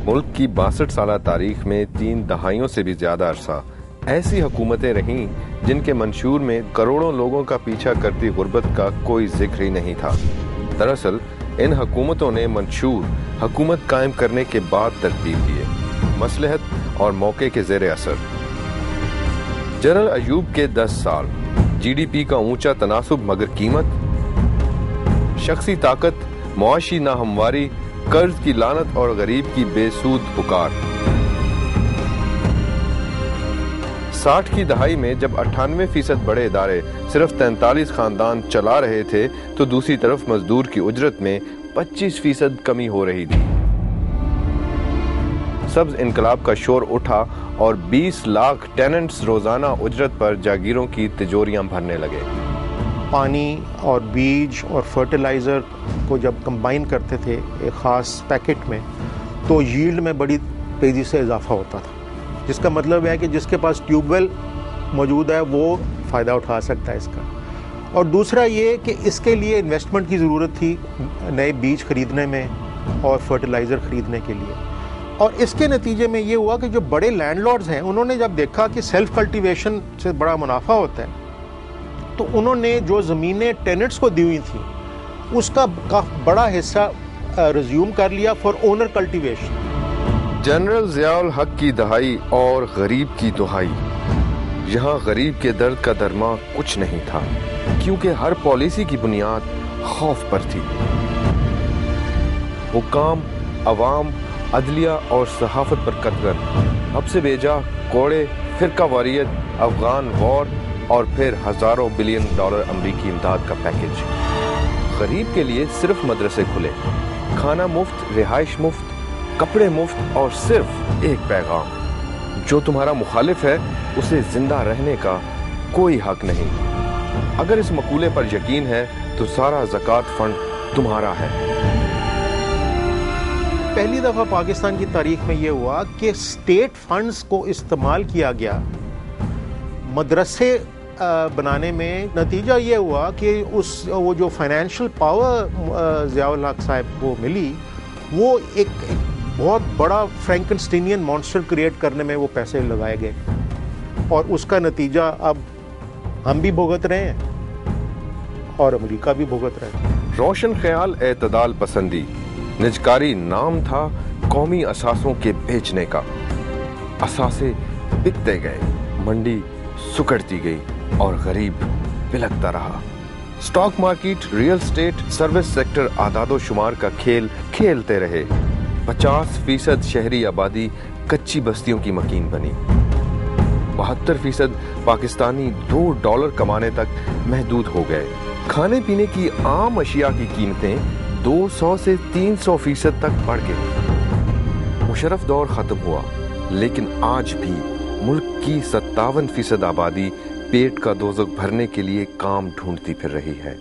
ملک کی 62 سالہ تاریخ میں 3 دہائیوں سے بھی زیادہ عرصہ ایسی حکومتیں رہیں جن کے منشور میں کروڑوں لوگوں کا پیچھا کرتی غربت کا کوئی ذکر ہی نہیں تھا۔ دراصل ان حکومتوں نے منشور حکومت قائم کرنے کے بعد ترتیب دیے، مصلحت اور موقع کے زیر اثر۔ جنرل ایوب کے 10 سال، جی ڈی پی کا اونچا تناسب مگر قیمت، شخصی طاقت، معاشی ناہمواری، قرض کی لعنت اور غریب کی بے سود پکار۔ 60 کی دہائی میں جب 98% بڑے ادارے صرف 43 خاندان چلا رہے تھے تو دوسری طرف مزدور کی اجرت میں 25% کمی ہو رہی تھی۔ سبز انقلاب کا شور اٹھا اور 20 لاکھ ٹیننٹس روزانہ اجرت پر جاگیروں کی تجوریاں بھرنے لگے۔ پانی اور بیج اور فرٹیلائزر کو جب کمبائن کرتے تھے ایک خاص پیکٹ میں تو ییلڈ میں بڑی تیزی سے اضافہ ہوتا تھا، جس کا مطلب ہے کہ جس کے پاس ٹیوب ویل موجود ہے وہ فائدہ اٹھا سکتا ہے اس کا۔ اور دوسرا یہ کہ اس کے لیے انویسٹمنٹ کی ضرورت تھی نئے بیج خریدنے میں اور فرٹیلائزر خریدنے کے لیے۔ اور اس کے نتیجے میں یہ ہوا کہ جو بڑے لینڈ لارڈز ہیں انہوں نے جب دیکھا کہ سیلف کلٹیویشن سے بڑا منافع ہوتا ہے تو انہوں نے جو زمینیں ٹیننٹس کو دی ہوئی تھیں اس کا بڑا حصہ ریزیوم کر لیا for owner cultivation. General Zia الحق کی دہائی اور غریب کی دہائی۔ یہاں غریب کے درد کا درما کچھ نہیں تھا کیونکہ ہر پالیسی کی بنیاد خوف پر تھی۔ حکام، عوام، عدلیہ اور صحافت پر قتل، اب سے بیجا کوڑے، فرقہ واریت، افغان وار اور پھر ہزاروں بلین ڈالر امریکی امداد کا پیکج۔ غریب کے لیے صرف مدرسے کھلے، کھانا مفت، رہائش مفت، کپڑے مفت اور صرف ایک پیغام: جو تمہارا مخالف ہے اسے زندہ رہنے کا کوئی حق نہیں۔ اگر اس مقولے پر یقین ہے تو سارا زکوٰۃ فنڈ تمہارا ہے۔ پہلی دفعہ پاکستان کی تاریخ میں یہ ہوا کہ اسٹیٹ فنڈز کو استعمال کیا گیا مدرسے بنانے میں۔ نتیجہ یہ ہوا کہ وہ جو فائنینشیل پاور ضیاء الحق صاحب کو ملی وہ ایک بہت بڑا فرینکنسٹینین مانسٹر کریٹ کرنے میں وہ پیسے لگائے گئے، اور اس کا نتیجہ اب ہم بھی بھگت رہے ہیں اور امریکہ بھی بھگت رہے ہیں۔ روشن خیال، اعتدال پسندی، نجکاری نام تھا قومی اثاثوں کے بیچنے کا۔ اثاثے بکتے گئے، منڈی سکڑتی گئی اور غریب بلکتا رہا۔ Stock market, real estate, service sector اعداد و شمار کا کھیل کھیلتے رہے۔ 50% شہری آبادی کچی بستیوں کی مکین بنی۔ 72% پاکستانی $2 کمانے تک محدود ہو گئے۔ کھانے پینے کی عام اشیاء کی قیمتیں 200 سے 300% تک بڑھ گئی۔ مشرف دور ختم ہوا، لیکن آج بھی ملک کی 57% آبادی پیٹ کا دوزخ بھرنے کے لیے کام ڈھونڈتی پھر رہی ہے۔